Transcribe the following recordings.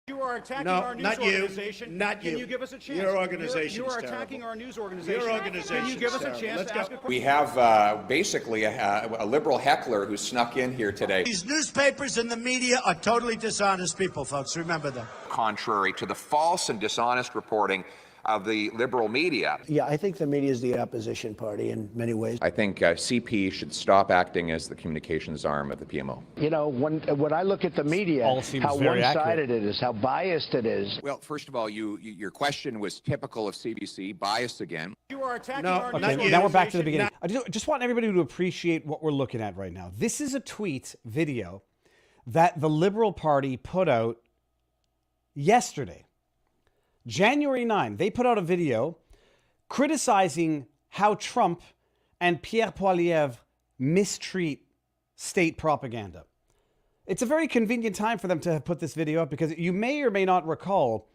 You are attacking our news organization. Not you. Can you give us a chance? Your organization You are is attacking terrible. our news organization. Your organization Can you give us a is chance terrible. to ask a question? We have basically a liberal heckler who snuck in here today. These newspapers and the media are totally dishonest people, folks. Remember that. Contrary to the false and dishonest reporting of the liberal media. Yeah, I think the media is the opposition party in many ways. I think CP should stop acting as the communications arm of the PMO. You know, when I look at the media, how one-sided it is, how biased it is. Well, first of all, your question was typical of CBC, biased again. You are attacking our news Okay, organization. now we're back to the beginning. I just want everybody to appreciate what we're looking at right now. This is a tweet video that the Liberal Party put out yesterday. January 9, they put out a video criticizing how Trump and Pierre Poilievre mistreat state propaganda. It's a very convenient time for them to have put this video up because you may or may not recall,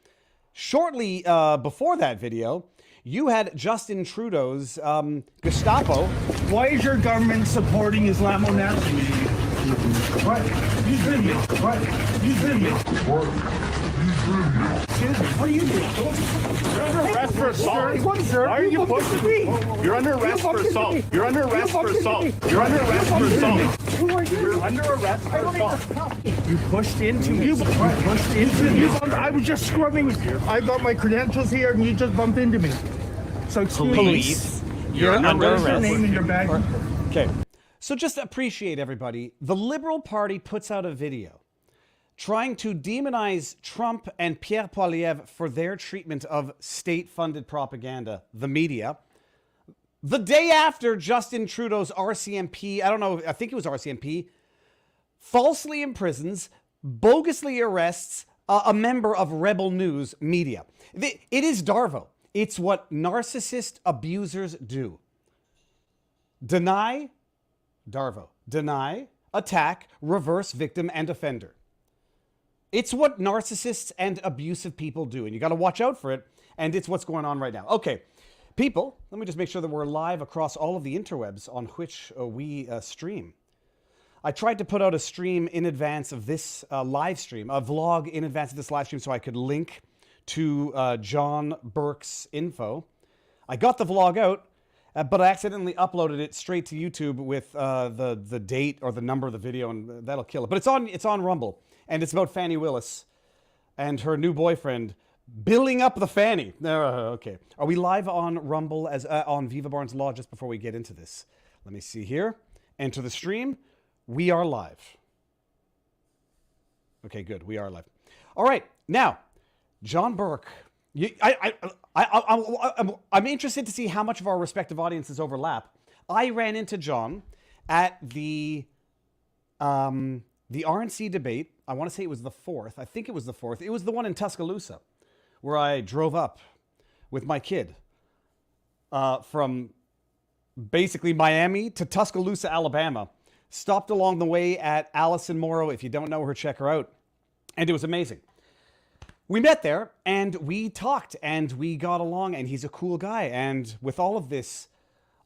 shortly before that video, you had Justin Trudeau's Gestapo. Why is your government supporting Islamo-Nazism? What? Use video. What? Use video. Excuse me, what are you doing? You're under arrest for assault. Why are you pushing me? You're under arrest for assault. You're under arrest for assault. You're under arrest for assault. You're under arrest for assault. You pushed into me. You pushed into me. I was just scrubbing. I got my credentials here and you just bumped into me. So excuse Police. me. You're under Where's your arrest. name in your bag? Okay. So just appreciate everybody. The Liberal Party puts out a video trying to demonize Trump and Pierre Poilievre for their treatment of state-funded propaganda, the media. The day after Justin Trudeau's RCMP, I think it was RCMP, falsely imprisons, bogusly arrests a member of Rebel News media. It is Darvo. It's what narcissist abusers do. Deny, Darvo. Deny, attack, reverse victim and offender. It's what narcissists and abusive people do, and you got to watch out for it, and it's what's going on right now. Okay, people, let me just make sure that we're live across all of the interwebs on which we stream. I tried to put out a stream in advance of this live stream, a vlog in advance of this live stream so I could link to John Burke's info. I got the vlog out, but I accidentally uploaded it straight to YouTube with the date or the number of the video, and that'll kill it. But it's on Rumble. And it's about Fannie Willis and her new boyfriend billing up the Fannie. Okay. Are we live on Rumble as on Viva Barnes Law just before we get into this? Let me see here. Enter the stream. We are live. Okay, good. We are live. All right. Now, John Burke. I'm interested to see how much of our respective audiences overlap. I ran into John at the RNC debate. I want to say it was the 4th. I think it was the 4th. It was the one in Tuscaloosa where I drove up with my kid from basically Miami to Tuscaloosa, Alabama. Stopped along the way at Allison Morrow. If you don't know her, check her out. And it was amazing. We met there and we talked and we got along, and he's a cool guy. And with all of this,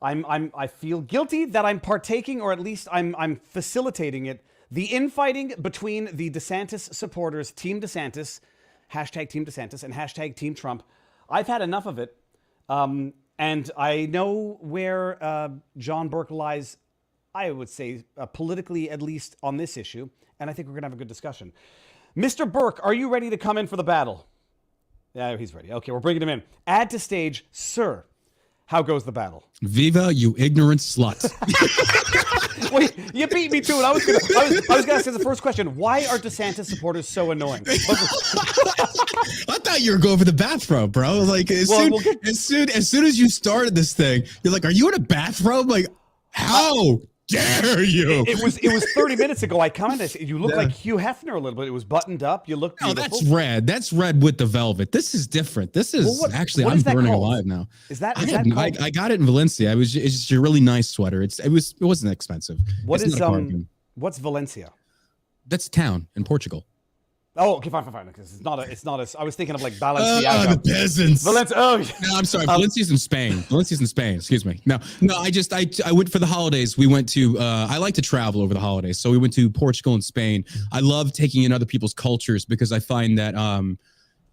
I feel guilty that I'm partaking, or at least I'm facilitating it. The infighting between the DeSantis supporters, Team DeSantis, hashtag Team DeSantis, and hashtag Team Trump. I've had enough of it. And I know where John Burke lies, I would say, politically, at least on this issue. And I think we're going to have a good discussion. Mr. Burke, are you ready to come in for the battle? Yeah, he's ready. Okay, we're bringing him in. Add to stage, sir. How goes the battle? Viva, you ignorant slut. Wait, you beat me to it. I was gonna ask you the first question. Why are DeSantis supporters so annoying? I thought you were going for the bathrobe, bro. Like as soon as you started this thing, you're like, "Are you in a bathrobe?" Like, how dare you? It was 30 minutes ago. I commented. You look like Hugh Hefner a little bit. It was buttoned up. You look beautiful. No, that's red. That's red with the velvet. This is different. This is I'm burning alive now. I got it in Valencia. It's just a really nice sweater. It wasn't expensive. What's Valencia? That's a town in Portugal. Oh, okay, fine. Because it's not a. I was thinking of like Balenciaga. Oh, the peasants. No, I'm sorry. Valencia's in Spain. Excuse me. No. I went for the holidays. We went to, I like to travel over the holidays. So we went to Portugal and Spain. I love taking in other people's cultures because I find that,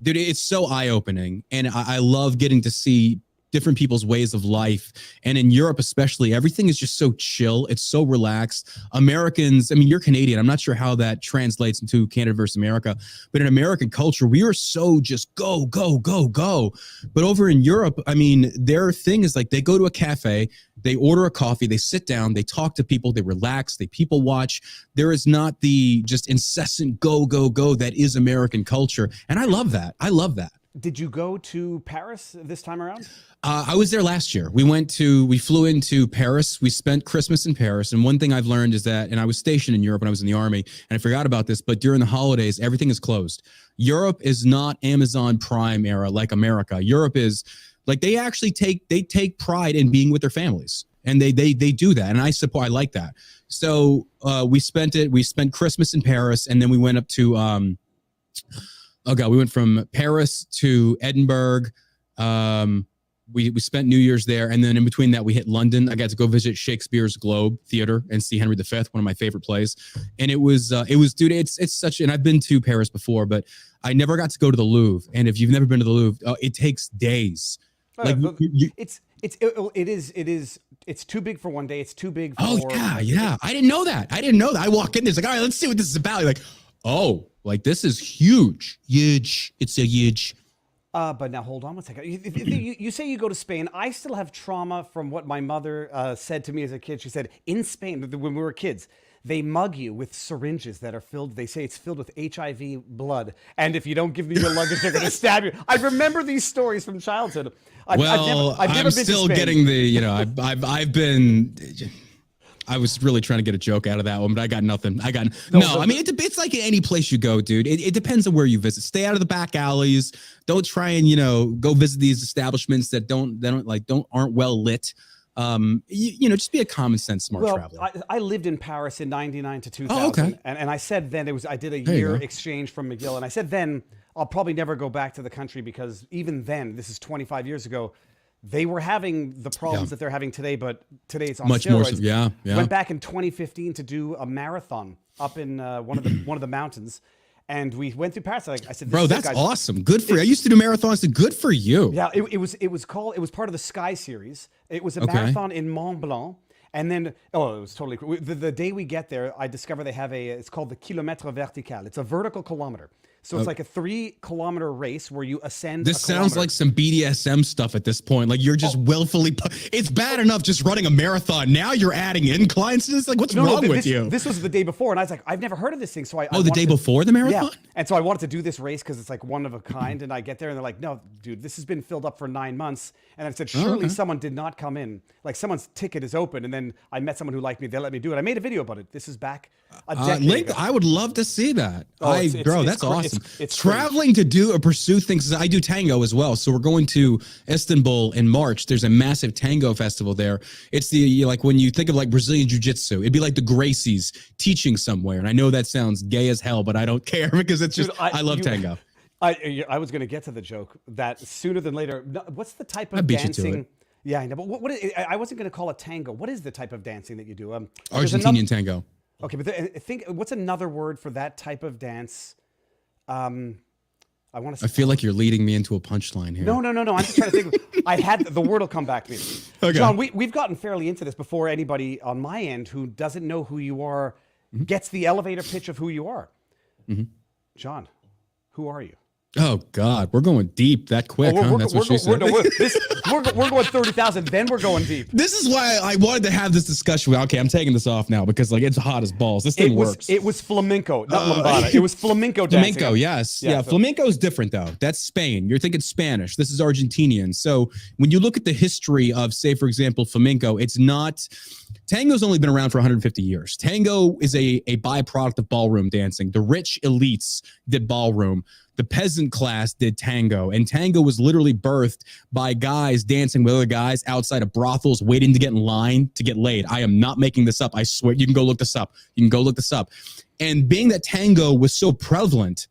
dude, it's so eye-opening. And I love getting to see different people's ways of life. And in Europe, especially, everything is just so chill. It's so relaxed. Americans, I mean, you're Canadian. I'm not sure how that translates into Canada versus America, but in American culture, we are so just go, go, go, go. But over in Europe, I mean, their thing is like they go to a cafe, they order a coffee, they sit down, they talk to people, they relax, they people watch. There is not the just incessant go, go, go that is American culture. And I love that. Did you go to Paris this time around? I was there last year. We flew into Paris. We spent Christmas in Paris. And one thing I've learned is that, and I was stationed in Europe when I was in the army, and I forgot about this, but during the holidays, everything is closed. Europe is not Amazon Prime era like America. Europe is like, they actually take pride in being with their families. And they do that. And I like that. So we spent Christmas in Paris, and then we went up to, we went from Paris to Edinburgh. We spent New Year's there, and then in between that, we hit London. I got to go visit Shakespeare's Globe Theater and see Henry V, one of my favorite plays. And it was, dude, it's such. And I've been to Paris before, but I never got to go to the Louvre. And if you've never been to the Louvre, it takes days. Like it's too big for one day. It's too big for. Oh yeah. I didn't know that. I walk in there, it's like, all right, let's see what this is about. You're like, oh, like this is huge. It's a huge. But now hold on one second. You say you go to Spain. I still have trauma from what my mother said to me as a kid. She said, in Spain, when we were kids, they mug you with syringes that are filled. They say it's filled with HIV blood. And if you don't give me your luggage, they're going to stab you. I remember these stories from childhood. I've never been still to Spain. Getting the, I've been... I was really trying to get a joke out of that one, but I got nothing. I mean, it's like any place you go, dude. It depends on where you visit. Stay out of the back alleys. Don't try and, go visit these establishments that aren't well lit. Just be a common sense smart traveler. I lived in Paris in 99 to 2000. Oh, okay. And I said then I did a year exchange from McGill. And I said then I'll probably never go back to the country because even then, this is 25 years ago, they were having the problems that they're having today, but today it's on much steroids. More. Yeah. Went back in 2015 to do a marathon up in one of the mountains, and we went through Paris. I said, bro, that's awesome. Good for you. I used to do marathons. So good for you. Yeah, it was part of the Sky Series. It was a marathon in Mont Blanc. And then, it was totally cool. The day we get there, I discover they have it's called the Kilomètre Vertical. It's a vertical kilometer. So it's like a 3-kilometer race where you ascend. This sounds like some BDSM stuff at this point. Like you're just willfully. It's bad enough just running a marathon. Now you're adding inclines. It's like, what's wrong with you? This was the day before, and I was like, I've never heard of this thing. So the day before the marathon? Yeah. And so I wanted to do this race because it's like one of a kind. And I get there, and they're like, no, dude, this has been filled up for 9 months. And I said, surely someone did not come in. Like someone's ticket is open. And then I met someone who liked me. They let me do it. I made a video about it. This is back a decade ago. I would love to see that. That's awesome. It's traveling to pursue things. I do tango as well. So we're going to Istanbul in March. There's a massive tango festival there. It's like when you think of like Brazilian jiu-jitsu, it'd be like the Gracies teaching somewhere. And I know that sounds gay as hell, but I don't care because it's just, I love tango. I was going to get to the joke that sooner than later. What's the type of dancing? Yeah, I know. But I wasn't going to call it tango. What is the type of dancing that you do? Argentinian tango. Okay, but I think what's another word for that type of dance? I feel like you're leading me into a punchline here. No. I'm just trying to think. The word will come back to me. Okay. John, we've gotten fairly into this before anybody on my end who doesn't know who you are gets the elevator pitch of who you are. Mm-hmm. John, who are you? Oh God, we're going deep that quick. That's what she said. We're going 30,000. Then we're going deep. This is why I wanted to have this discussion. Okay, I'm taking this off now because like it's hot as balls. This thing works. It was flamenco, not lambada. It was flamenco dancing. Flamenco, yes, yeah. Flamenco is different though. That's Spain. You're thinking Spanish. This is Argentinian. So when you look at the history of, say, for example, flamenco, it's not. Tango's only been around for 150 years. Tango is a byproduct of ballroom dancing. The rich elites did ballroom. The peasant class did tango, and tango was literally birthed by guys dancing with other guys outside of brothels, waiting to get in line to get laid. I am not making this up. I swear. You can go look this up. And being that tango was so prevalent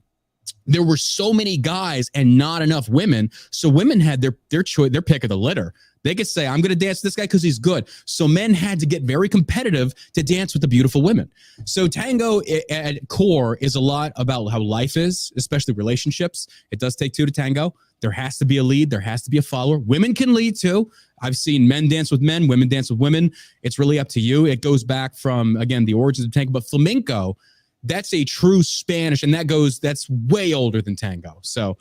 there were so many guys and not enough women. So women had their choice, their pick of the litter. They could say, I'm going to dance with this guy because he's good. So men had to get very competitive to dance with the beautiful women. So tango at core is a lot about how life is, especially relationships. It does take two to tango. There has to be a lead. There has to be a follower. Women can lead too. I've seen men dance with men, women dance with women. It's really up to you. It goes back from, again, the origins of tango. But flamenco, that's a true Spanish, and that's way older than tango. So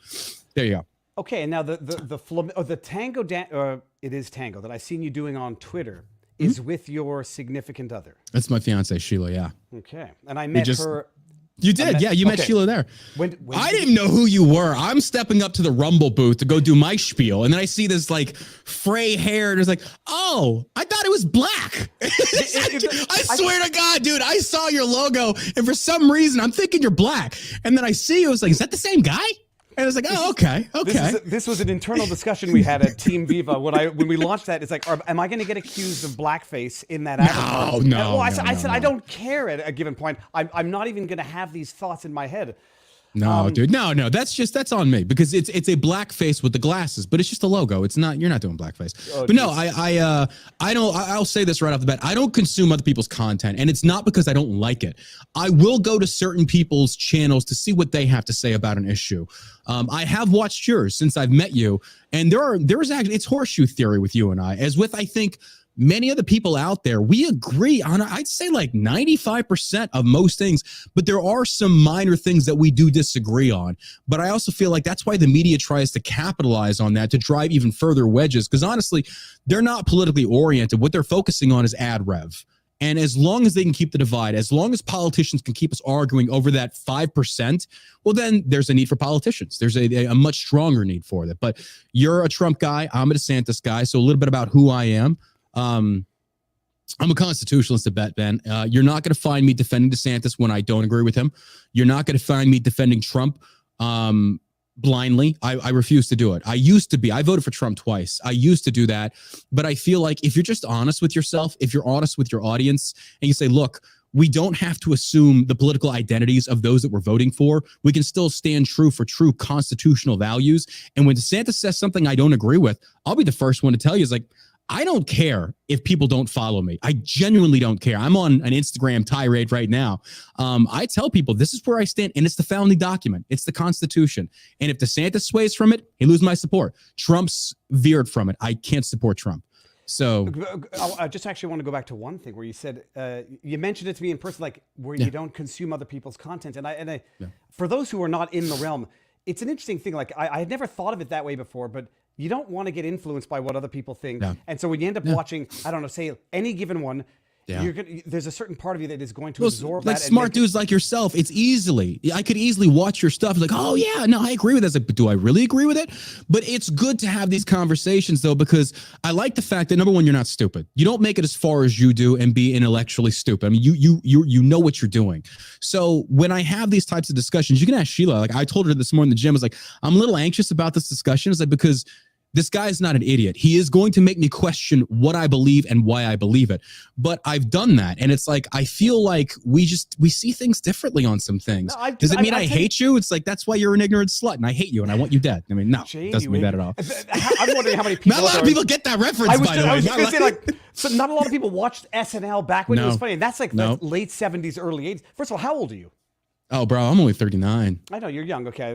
there you go. Okay, and now the tango it is tango that I've seen you doing on Twitter is with your significant other. That's my fiance Sheila. Yeah. Okay, and I met her. You did, yeah. You met Sheila there. When I didn't know who you were. I'm stepping up to the Rumble booth to go do my spiel, and then I see this like fray hair, and it's like, oh, I thought it was black. I swear to God, dude, I saw your logo, and for some reason, I'm thinking you're black, and then I see you. I was like, is that the same guy? And I was like, oh, okay. This was an internal discussion we had at Team Viva when we launched that. It's like, am I going to get accused of blackface in that avatar? No. I said, I don't care at a given point. I'm not even going to have these thoughts in my head. No, dude, no. That's on me because it's a blackface with the glasses, but it's just a logo. It's not. You're not doing blackface. But no, I don't. I'll say this right off the bat. I don't consume other people's content, and it's not because I don't like it. I will go to certain people's channels to see what they have to say about an issue. I have watched yours since I've met you, and there's actually it's horseshoe theory with you and I, as with I think many of the people out there, we agree on, I'd say like 95% of most things, but there are some minor things that we do disagree on. But I also feel like that's why the media tries to capitalize on that to drive even further wedges. Because honestly, they're not politically oriented. What they're focusing on is ad rev. And as long as they can keep the divide, as long as politicians can keep us arguing over that 5%, well, then there's a need for politicians. There's a much stronger need for that. But you're a Trump guy. I'm a DeSantis guy. So a little bit about who I am. I'm a constitutionalist, Ben. You're not going to find me defending DeSantis when I don't agree with him. You're not going to find me defending Trump blindly. I refuse to do it. I used to be. I voted for Trump twice. I used to do that. But I feel like if you're just honest with yourself, if you're honest with your audience, and you say, look, we don't have to assume the political identities of those that we're voting for. We can still stand true for true constitutional values. And when DeSantis says something I don't agree with, I'll be the first one to tell you is like, I don't care if people don't follow me. I genuinely don't care. I'm on an Instagram tirade right now. I tell people this is where I stand, and it's the founding document. It's the Constitution. And if DeSantis sways from it, he loses my support. Trump's veered from it. I can't support Trump. So I just actually want to go back to one thing where you said, you mentioned it to me in person, like where you don't consume other people's content. And for those who are not in the realm, it's an interesting thing. Like I had never thought of it that way before, but you don't want to get influenced by what other people think. Yeah. And so when you end up watching, I don't know, say any given one, there's a certain part of you that is going to absorb like that. Like smart dudes like yourself, I could easily watch your stuff like, oh yeah, no, I agree with that. Like, but do I really agree with it? But it's good to have these conversations though, because I like the fact that number one, you're not stupid. You don't make it as far as you do and be intellectually stupid. I mean, you know what you're doing. So when I have these types of discussions, you can ask Sheila. Like I told her this morning in the gym, I was like, I'm a little anxious about this discussion. It's like, because this guy is not an idiot. He is going to make me question what I believe and why I believe it. But I've done that. And it's like, I feel like we see things differently on some things. No, does it mean I hate you? It's like, that's why you're an ignorant slut and I hate you and I want you dead. I mean, no, it doesn't mean that at all. I'm wondering how many people. Not a lot of people get that reference, by the way. I was going to say, like, so not a lot of people watched SNL back when it was funny. And that's like the late 70s, early 80s. First of all, how old are you? Oh, bro, I'm only 39. I know, you're young. Okay.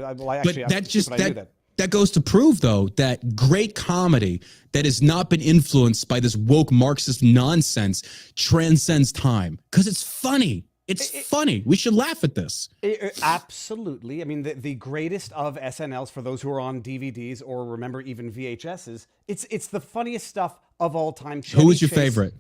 That goes to prove, though, that great comedy that has not been influenced by this woke Marxist nonsense transcends time because it's funny. It's funny. We should laugh at this. Absolutely. I mean, the greatest of SNLs, for those who are on DVDs or remember even VHSs, it's the funniest stuff of all time. Who was your favorite?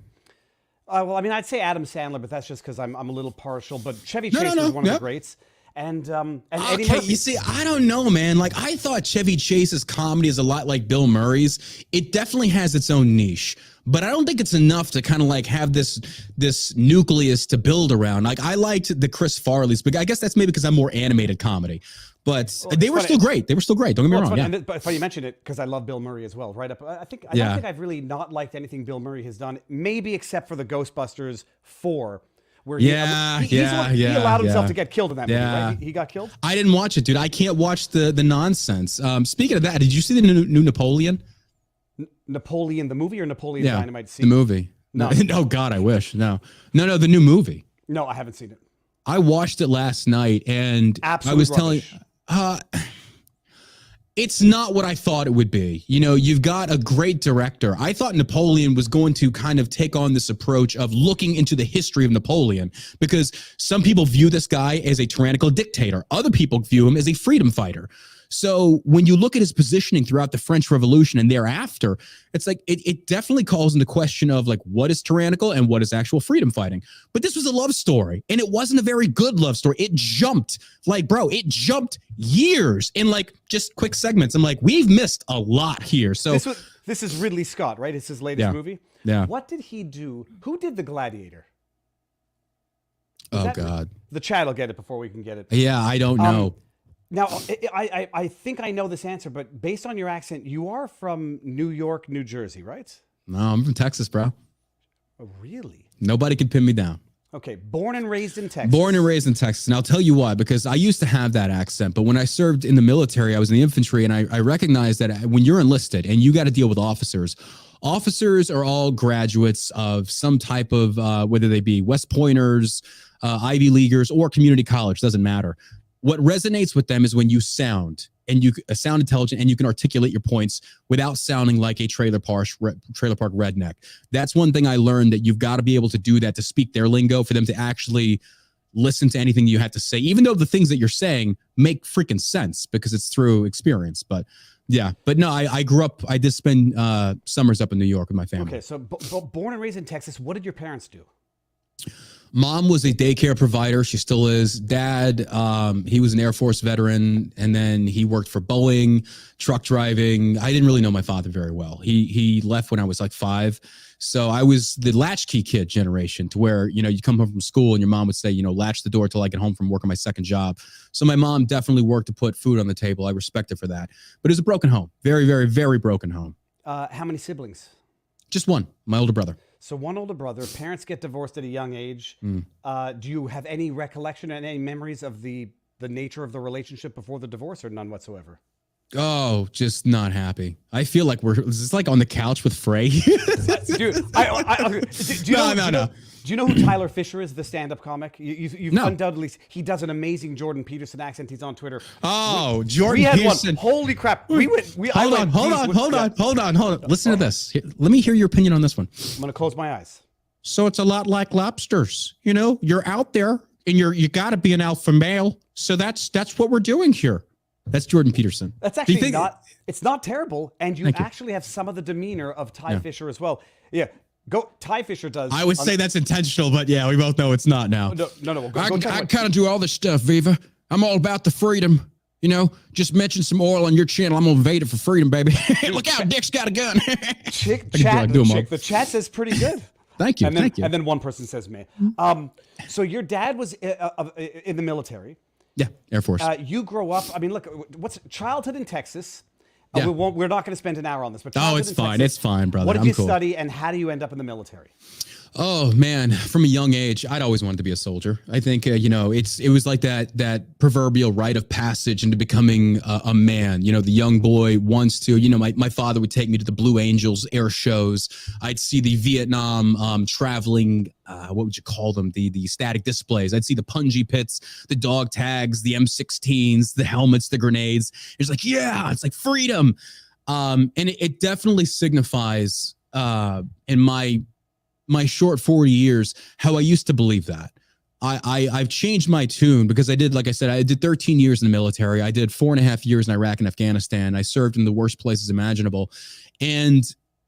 Well, I mean, I'd say Adam Sandler, but that's just because I'm a little partial. But Chevy Chase was one of the greats. And Eddie Murphy. You see, I don't know, man. Like I thought Chevy Chase's comedy is a lot like Bill Murray's. It definitely has its own niche, but I don't think it's enough to kind of like have this nucleus to build around. Like I liked the Chris Farley's, but I guess that's maybe because I'm more animated comedy. But they were still great. They were still great. Don't get me wrong. Yeah. But funny you mentioned it because I love Bill Murray as well. Right up. I don't think I've really not liked anything Bill Murray has done, maybe except for the Ghostbusters 4. where he allowed himself to get killed in that movie, right? He got killed? I didn't watch it, dude. I can't watch the nonsense. Speaking of that, did you see the new Napoleon? Napoleon the movie or Napoleon Dynamite? The movie. No. Oh God, I wish. No, the new movie. No, I haven't seen it. I watched it last night, and Absolute I was rubbish. it's not what I thought it would be. You know, you've got a great director. I thought Napoleon was going to kind of take on this approach of looking into the history of Napoleon, because some people view this guy as a tyrannical dictator. Other people view him as a freedom fighter. So when you look at his positioning throughout the French Revolution and thereafter, it's like it definitely calls into question of like what is tyrannical and what is actual freedom fighting. But this was a love story, and it wasn't a very good love story. It jumped years in like just quick segments. I'm like, we've missed a lot here. So this is Ridley Scott, right? It's his latest movie. Yeah. What did he do? Who did The Gladiator? God. The chat will get it before we can get it. Yeah, I don't know. Now, I think I know this answer, but based on your accent, you are from New York, New Jersey, right? No, I'm from Texas, bro. Oh, really? Nobody can pin me down. Okay, born and raised in Texas. Born and raised in Texas. And I'll tell you why, because I used to have that accent. But when I served in the military, I was in the infantry, and I recognized that when you're enlisted and you got to deal with officers are all graduates of some type of, whether they be West Pointers, Ivy Leaguers, or community college, doesn't matter. What resonates with them is when you sound intelligent and you can articulate your points without sounding like a trailer park redneck. That's one thing I learned, that you've got to be able to do that, to speak their lingo, for them to actually listen to anything you have to say, even though the things that you're saying make freaking sense because it's through experience. But yeah, but no, I grew up, I did spend summers up in New York with my family. Okay, so born and raised in Texas, what did your parents do? Mom was a daycare provider. She still is. Dad, he was an Air Force veteran, and then he worked for Boeing, truck driving. I didn't really know my father very well. He left when I was like 5. So I was the latchkey kid generation, to where, you know, you come home from school and your mom would say, you know, latch the door till I get home from work on my second job. So my mom definitely worked to put food on the table. I respect her for that. But it was a broken home. Very, very, very broken home. How many siblings? Just one, my older brother. So one older brother. Parents get divorced at a young age. Do you have any recollection and any memories of the nature of the relationship before the divorce, or none whatsoever? Oh, just not happy. I feel like is this like on the couch with Frey? Dude, do you know who Tyler Fisher is, the stand-up comic? You've undoubtedly, he does an amazing Jordan Peterson accent. He's on Twitter. Oh, Jordan Peterson. Holy crap. Hold on. Listen to this. Let me hear your opinion on this one. I'm going to close my eyes. So it's a lot like lobsters. You know, you're out there and you got to be an alpha male. So that's what we're doing here. That's Jordan Peterson. That's actually it's not terrible. And you actually have some of the demeanor of Ty Fisher as well. Yeah. Ty Fisher does. I would say that's intentional, but yeah, we both know it's not now. No. I kind of do all this stuff, Viva. I'm all about the freedom. You know, just mention some oil on your channel. I'm going to invade it for freedom, baby. Look out, Dick's got a gun. The chat says pretty good. Thank you. And then one person says me. So your dad was in the military. Yeah, Air Force. You grow up. I mean, look, what's childhood in Texas? Yeah. We're not going to spend an hour on this. But it's fine. Texas, it's fine, brother. What did you study, and how do you end up in the military? Oh man, from a young age, I'd always wanted to be a soldier. I think it was like that proverbial rite of passage into becoming a man. You know, the young boy wants to. You know, my father would take me to the Blue Angels air shows. I'd see the Vietnam traveling. What would you call them? The static displays. I'd see the punji pits, the dog tags, the M16s, the helmets, the grenades. It's like, yeah, it's like freedom. And it definitely signifies in my short 40 years how I used to believe that. I've changed my tune, because I did, like I said, I did 13 years in the military. I did 4.5 years in Iraq and Afghanistan. I served in the worst places imaginable. And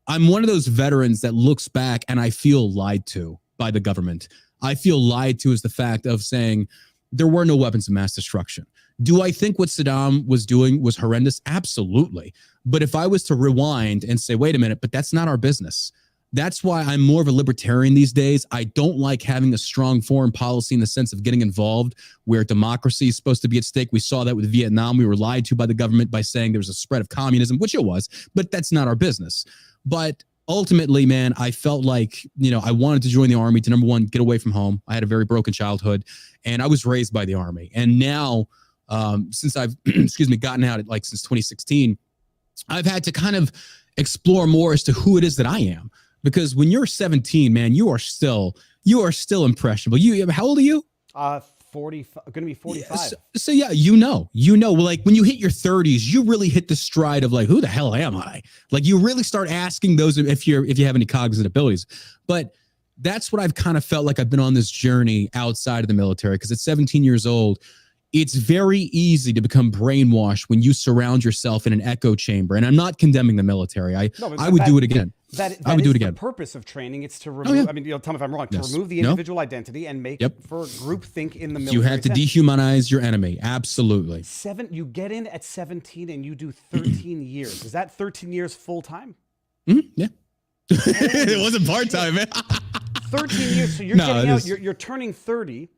I'm one of those veterans that looks back and I feel lied to by the government. I feel lied to as the fact of saying there were no weapons of mass destruction. Do I think what Saddam was doing was horrendous? Absolutely. But if I was to rewind and say, wait a minute, but that's not our business. That's why I'm more of a libertarian these days. I don't like having a strong foreign policy in the sense of getting involved where democracy is supposed to be at stake. We saw that with Vietnam. We were lied to by the government by saying there was a spread of communism, which it was, but that's not our business. But ultimately, man, I felt like, I wanted to join the Army to, number one, get away from home. I had a very broken childhood, and I was raised by the Army. And now, since I've, gotten out since 2016, I've had to kind of explore more as to who it is that I am. Because when you're 17, man, you are still impressionable. How old are you? 40, going to be 45. So yeah, like when you hit your 30s, you really hit the stride of like, who the hell am I? Like you really start asking those if you have any cognizant abilities. But that's what I've kind of felt like I've been on this journey outside of the military, because at 17 years old, it's very easy to become brainwashed when you surround yourself in an echo chamber. And I'm not condemning the military. I would do it again. I would do it again. The purpose of training, it's to remove, yeah. I mean, tell me if I'm wrong, Yes. to remove the individual identity and make for groupthink in the military. You have to dehumanize your enemy. Absolutely. You get in at 17 and you do 13 years. Is that 13 years full time? Mm-hmm. Yeah. It wasn't part time, man. 13 years. So you're getting out, you're turning 30.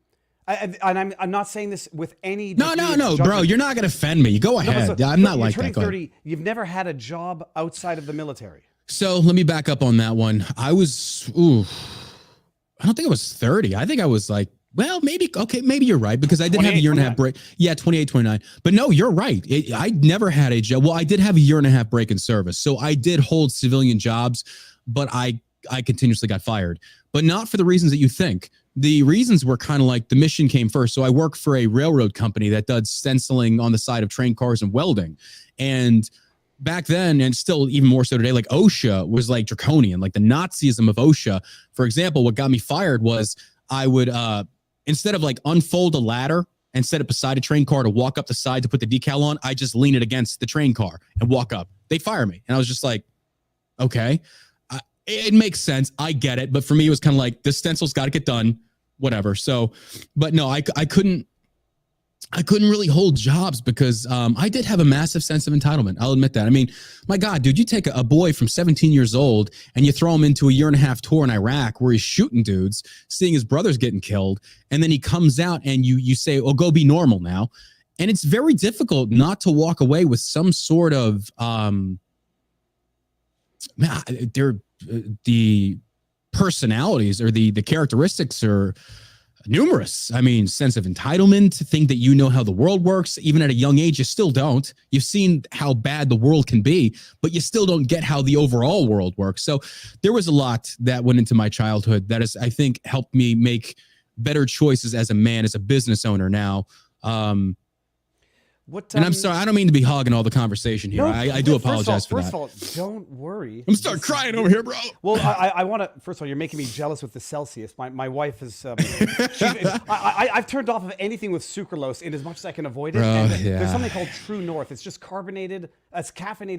And I'm not saying this with any. No, bro. You're not going to offend me. Go ahead. I'm not like that. You're turning 30. You've never had a job outside of the military. So let me back up on that one. I don't think I was 30. I think I was like, well, maybe you're right, because I did have a year and a half break. Yeah, 28, 29. But no, you're right. I never had a job. Well, I did have a year and a half break in service. So I did hold civilian jobs, but I continuously got fired. But not for the reasons that you think. The reasons were kind of like the mission came first. So I work for a railroad company that does stenciling on the side of train cars and welding. And back then, and still even more so today, like OSHA was like draconian, like the Nazism of OSHA. For example, what got me fired was I would, instead of like unfold a ladder and set it beside a train car to walk up the side to put the decal on, I just lean it against the train car and walk up. They fire me. And I was just like, okay, it makes sense. I get it. But for me, it was kind of like the stencil's got to get done, whatever. So, but no, I couldn't really hold jobs because I did have a massive sense of entitlement. I'll admit that. I mean, my God, dude, you take a boy from 17 years old and you throw him into a year and a half tour in Iraq where he's shooting dudes, seeing his brothers getting killed. And then he comes out and you say, oh, go be normal now. And it's very difficult not to walk away with some sort of, the personalities or the characteristics are numerous. I mean, sense of entitlement, to think that you know how the world works. Even at a young age, you still don't. You've seen how bad the world can be, but you still don't get how the overall world works. So there was a lot that went into my childhood that has, I think, helped me make better choices as a man, as a business owner now. And I'm sorry, I don't mean to be hogging all the conversation here. No, I do apologize for that. First of all, don't worry. I'm starting crying over here, bro. Well, I want to. First of all, you're making me jealous with the Celsius. My wife is. I've turned off of anything with sucralose in as much as I can avoid it. There's something called True North. It's just caffeinated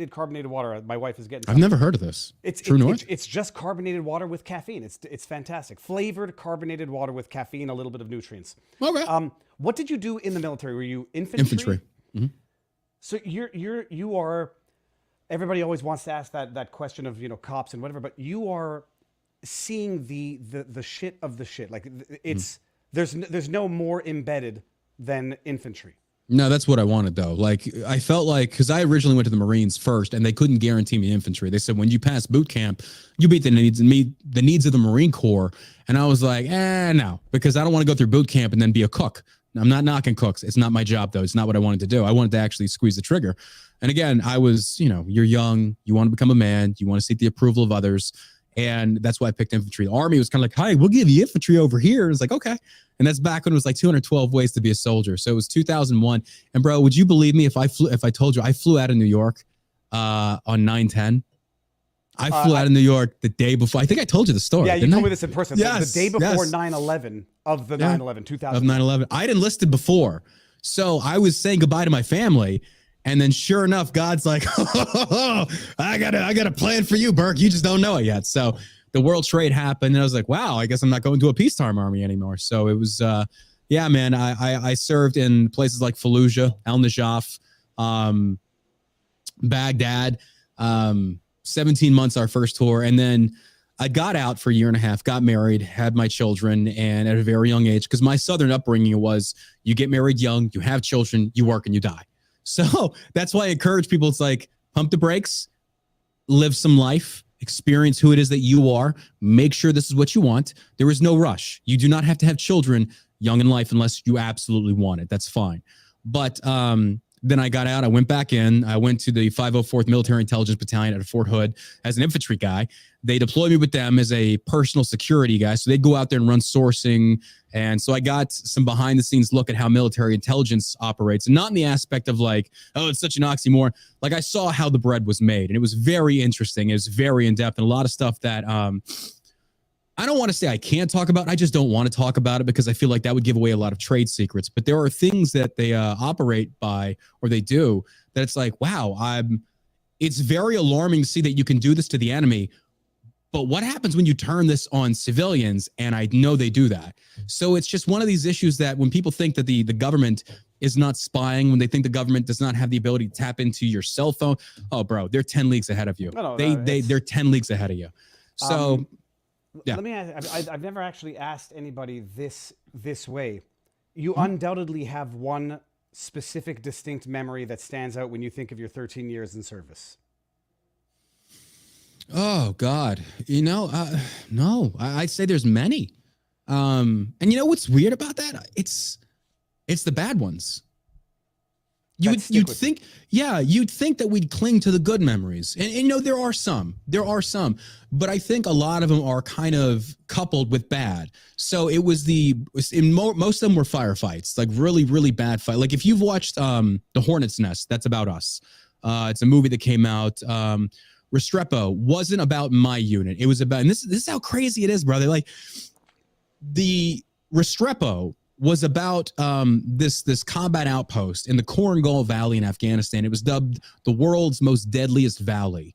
carbonated water. My wife is getting. I've never heard of this. True North. It's just carbonated water with caffeine. It's fantastic. Flavored carbonated water with caffeine, a little bit of nutrients. Okay. What did you do in the military? Were you infantry? Infantry. Mm-hmm. So you are. Everybody always wants to ask that question of cops and whatever, but you are seeing the shit of the shit. Like it's there's no more embedded than infantry. No, that's what I wanted though. Like I felt like, because I originally went to the Marines first, and they couldn't guarantee me infantry. They said when you pass boot camp, you meet the needs of the Marine Corps, and I was like, no, because I don't want to go through boot camp and then be a cook. I'm not knocking cooks. It's not my job, though. It's not what I wanted to do. I wanted to actually squeeze the trigger. And again, I was, you're young. You want to become a man. You want to seek the approval of others. And that's why I picked infantry. The Army was kind of like, hey, we'll give you infantry over here. It's like, okay. And that's back when it was like 212 ways to be a soldier. So it was 2001. And bro, would you believe me if I told you I flew out of New York on 9/10? I flew out of New York the day before. I think I told you the story. Yeah, you told me this in person. Yes, the day before 9/11 of the 9/11, 2000. Of 9/11. I'd enlisted before. So I was saying goodbye to my family. And then sure enough, God's like, I got a plan for you, Burke. You just don't know it yet. So the World Trade happened. And I was like, wow, I guess I'm not going to a peacetime army anymore. So it was, yeah, man, I served in places like Fallujah, El Najaf, Baghdad, 17 months our first tour. And then I got out for a year and a half, got married, had my children, and at a very young age, because my Southern upbringing was you get married young, you have children, you work, and you die. So that's why I encourage people. It's like pump the brakes, live some life, experience who it is that you are, make sure this is what you want. There is no rush. You do not have to have children young in life unless you absolutely want it. That's fine. But then I got out. I went back in. I went to the 504th Military Intelligence Battalion at Fort Hood as an infantry guy. They deployed me with them as a personal security guy. So they'd go out there and run sourcing. And so I got some behind the scenes look at how military intelligence operates, and not in the aspect of like, oh, it's such an oxymoron. Like, I saw how the bread was made, and it was very interesting. It was very in depth, and a lot of stuff that I don't want to say I can't talk about. I just don't want to talk about it because I feel like that would give away a lot of trade secrets. But there are things that they operate by, or they do, that it's like, wow, it's very alarming to see that you can do this to the enemy. But what happens when you turn this on civilians? And I know they do that. So it's just one of these issues that when people think that the government is not spying, when they think the government does not have the ability to tap into your cell phone, oh, bro, they're 10 leagues ahead of you. They're 10 leagues ahead of you. So yeah. Let me ask, I've never actually asked anybody this way. You undoubtedly have one specific distinct memory that stands out when you think of your 13 years in service. Oh God, no, I'd say there's many. And you know what's weird about that? It's the bad ones. You'd think that we'd cling to the good memories. And there are some, but I think a lot of them are kind of coupled with bad. So it was most of them were firefights, like really, really bad fight. Like if you've watched The Hornet's Nest, that's about us. It's a movie that came out. Restrepo wasn't about my unit. It was about, and this is how crazy it is, brother. Like the Restrepo was about this combat outpost in the Korangal Valley in Afghanistan. It was dubbed the world's most deadliest valley.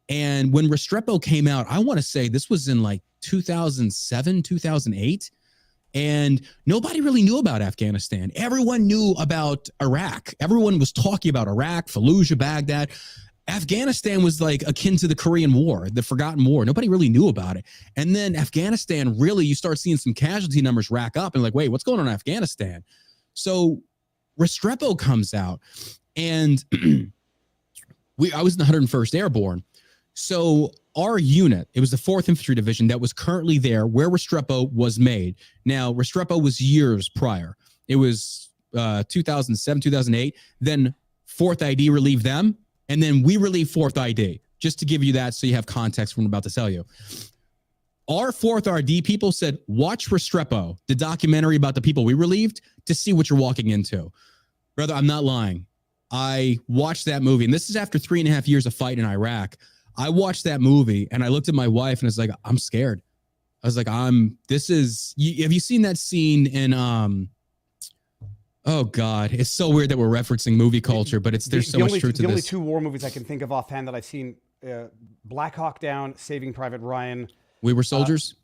And when Restrepo came out, I want to say this was in like 2007, 2008. And nobody really knew about Afghanistan. Everyone knew about Iraq. Everyone was talking about Iraq, Fallujah, Baghdad. Afghanistan was like akin to the Korean War, the forgotten war. Nobody really knew about it. And then Afghanistan, really, you start seeing some casualty numbers rack up and like, wait, what's going on in Afghanistan? So Restrepo comes out, and I was in the 101st Airborne. So our unit, it was the 4th Infantry Division that was currently there where Restrepo was made. Now, Restrepo was years prior. It was 2007, 2008. Then 4th ID relieved them. And then we relieved 4th ID, just to give you that so you have context from what I'm about to tell you. Our 4th RD people said, watch Restrepo, the documentary about the people we relieved, to see what you're walking into. Brother, I'm not lying. I watched that movie, and this is after 3.5 years of fight in Iraq. I watched that movie, and I looked at my wife, and I was like, I'm scared. I was like, have you seen that scene in, oh God, it's so weird that we're referencing movie culture, but there's so much truth to this. The only 2 war movies I can think of offhand that I've seen, Black Hawk Down, Saving Private Ryan. We Were Soldiers?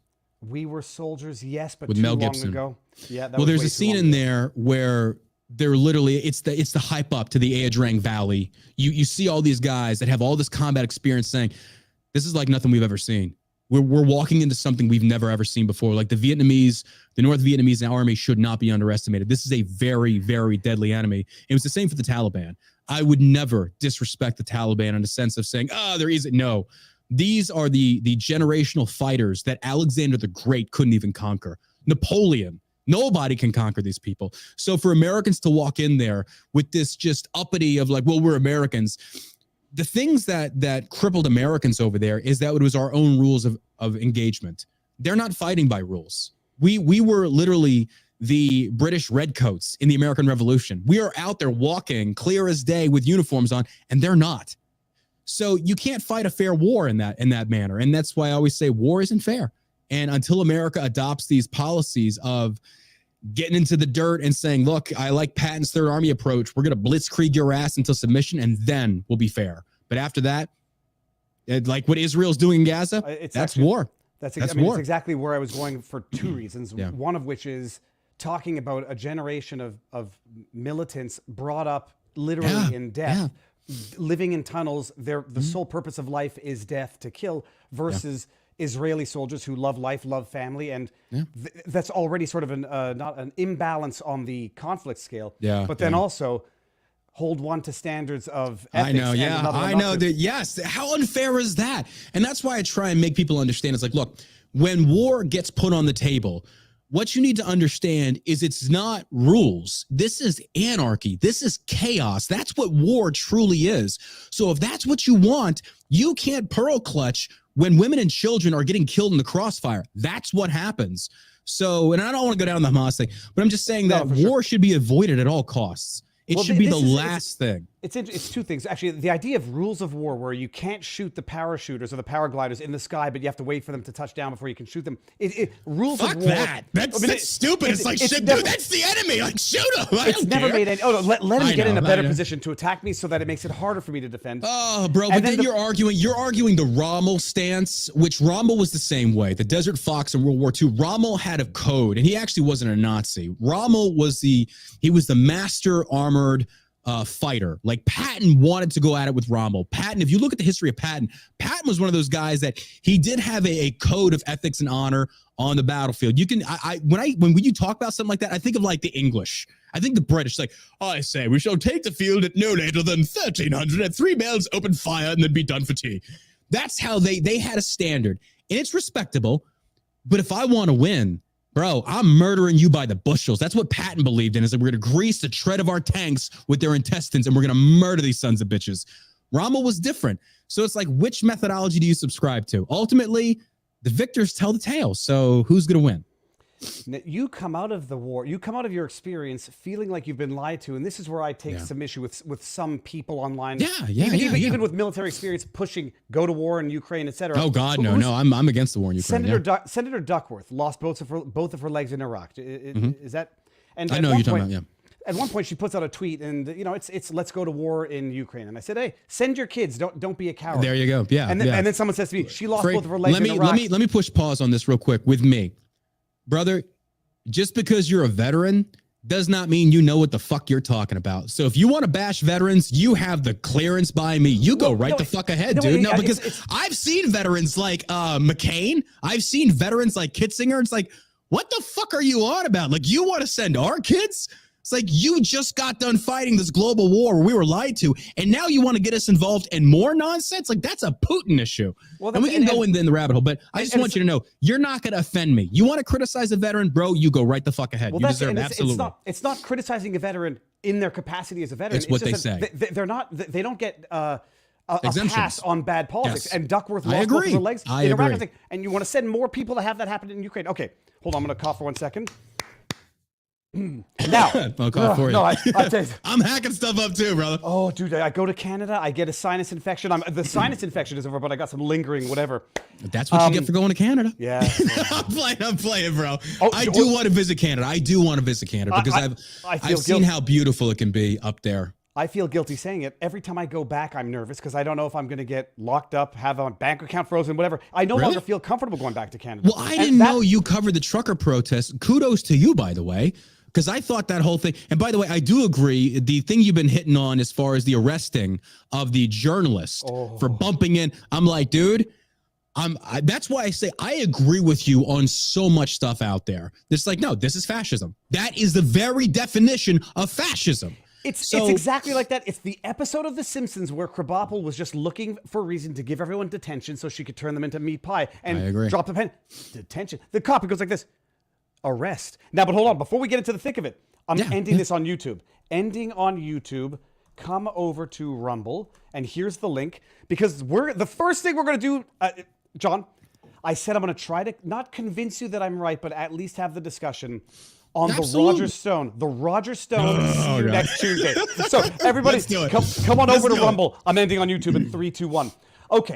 We Were Soldiers, yes, but with too Mel long Gibson. ago. Yeah, well, there's a scene in there where they're literally, it's the hype up to the Adrang Valley. You see all these guys that have all this combat experience saying, this is like nothing we've ever seen. We're walking into something we've never ever seen before. Like the North Vietnamese army should not be underestimated. This is a very, very deadly enemy. It was the same for the Taliban. I would never disrespect the Taliban in the sense of saying, there isn't. No, these are the generational fighters that Alexander the Great couldn't even conquer. Napoleon. Nobody can conquer these people. So for Americans to walk in there with this just uppity of like, well, we're Americans. The things that crippled Americans over there is that it was our own rules of engagement. They're not fighting by rules. We were literally the British redcoats in the American Revolution. We are out there walking clear as day with uniforms on, and they're not. So you can't fight a fair war in that manner. And that's why I always say war isn't fair. And until America adopts these policies of getting into the dirt and saying, look, I like Patton's Third Army approach. We're going to blitzkrieg your ass until submission, and then we'll be fair. But after that, like what Israel's doing in Gaza, that's war. That's war. It's exactly where I was going for 2 reasons. Yeah. One of which is talking about a generation of militants brought up literally in death, living in tunnels. The sole purpose of life is death, to kill, versus Israeli soldiers who love life, love family, and that's already sort of not an imbalance on the conflict scale. Yeah, but then also hold one to standards of ethics. I know, and yeah, another I not know to. that. Yes, how unfair is that? And that's why I try and make people understand. It's like, look, when war gets put on the table, what you need to understand is it's not rules. This is anarchy. This is chaos. That's what war truly is. So if that's what you want, you can't pearl clutch when women and children are getting killed in the crossfire. That's what happens. So, and I don't want to go down the Hamas thing, but I'm just saying that war should be avoided at all costs. It should be the last thing. It's two things. Actually, the idea of rules of war where you can't shoot the parachuters or the paragliders in the sky, but you have to wait for them to touch down before you can shoot them. Rules of war. Fuck that. That's stupid. It's like, shit, dude, that's the enemy. Like, shoot him. It's never made any. Oh, no, let him get in a better position to attack me so that it makes it harder for me to defend. Oh, bro, but then you're arguing the Rommel stance, which Rommel was the same way. The Desert Fox in World War II. Rommel had a code, and he actually wasn't a Nazi. Rommel was the master armored fighter. Like Patton wanted to go at it with Rommel. Patton, if you look at the history of Patton, Patton was one of those guys that he did have a code of ethics and honor on the battlefield. You can, when you talk about something like that, I think of like the English. I think the British, like, I say, we shall take the field at no later than 1300 at 3 bells, open fire, and then be done for tea. That's how they had a standard, and it's respectable. But if I want to win, bro, I'm murdering you by the bushels. That's what Patton believed in, is that we're going to grease the tread of our tanks with their intestines and we're going to murder these sons of bitches. Rommel was different. So it's like, which methodology do you subscribe to? Ultimately, the victors tell the tale. So who's going to win? You come out of the war, you come out of your experience feeling like you've been lied to, and this is where I take some issue with some people online. Even with military experience pushing go to war in Ukraine, etc. Oh God, no, I'm against the war in Ukraine. Senator Duckworth lost both of her legs in Iraq. Is that? And I know you're talking about. Yeah. At one point, she puts out a tweet, and it's let's go to war in Ukraine. And I said, hey, send your kids. Don't be a coward. There you go. Yeah. And then someone says to me, she lost both of her legs in Iraq. Let me push pause on this real quick with me. Brother, just because you're a veteran does not mean you know what the fuck you're talking about. So if you want to bash veterans, you have the clearance by me. You go the fuck ahead, dude. No, because I've seen veterans like McCain. I've seen veterans like Kitzinger. It's like, what the fuck are you on about? Like, you want to send our kids? It's like, you just got done fighting this global war where we were lied to, and now you want to get us involved in more nonsense? Like, that's a Putin issue. Well, and we can go in the rabbit hole, but I just want you to know, you're not going to offend me. You want to criticize a veteran, bro, you go right the fuck ahead. You deserve it, absolutely. It's not criticizing a veteran in their capacity as a veteran. It's what they say. They don't get a pass on bad politics. Yes. And Duckworth lost both of her legs in Iraq. And you want to send more people to have that happen in Ukraine. Okay, hold on, I'm going to cough for 1 second. Now, I'll call for you. No, I tell you, I'm hacking stuff up too, brother. Oh, dude, I go to Canada, I get a sinus infection. The sinus infection is over, but I got some lingering whatever. That's what you get for going to Canada. Yeah. I'm playing, bro. I do want to visit Canada. I do want to visit Canada because I've seen how beautiful it can be up there. I feel guilty saying it. Every time I go back, I'm nervous because I don't know if I'm going to get locked up, have a bank account frozen, whatever. I no longer feel comfortable going back to Canada. Well, I didn't know you covered the trucker protest. Kudos to you, by the way. Because I thought that whole thing, and by the way, I do agree, the thing you've been hitting on as far as the arresting of the journalist for bumping in, I'm like, dude, that's why I say I agree with you on so much stuff out there. It's like, no, this is fascism. That is the very definition of fascism. It's exactly like that. It's the episode of The Simpsons where Krabappel was just looking for a reason to give everyone detention so she could turn them into meat pie and drop the pen. Detention. The cop goes like this. Arrest. Now, but hold on. Before we get into the thick of it, I'm ending this on YouTube. Ending on YouTube. Come over to Rumble, and here's the link, because the first thing we're going to do, John, I said I'm going to try to not convince you that I'm right, but at least have the discussion on the Roger Stone. The Roger Stone. See you next Tuesday. So everybody, come on over to Rumble. I'm ending on YouTube in 3, 2, 1.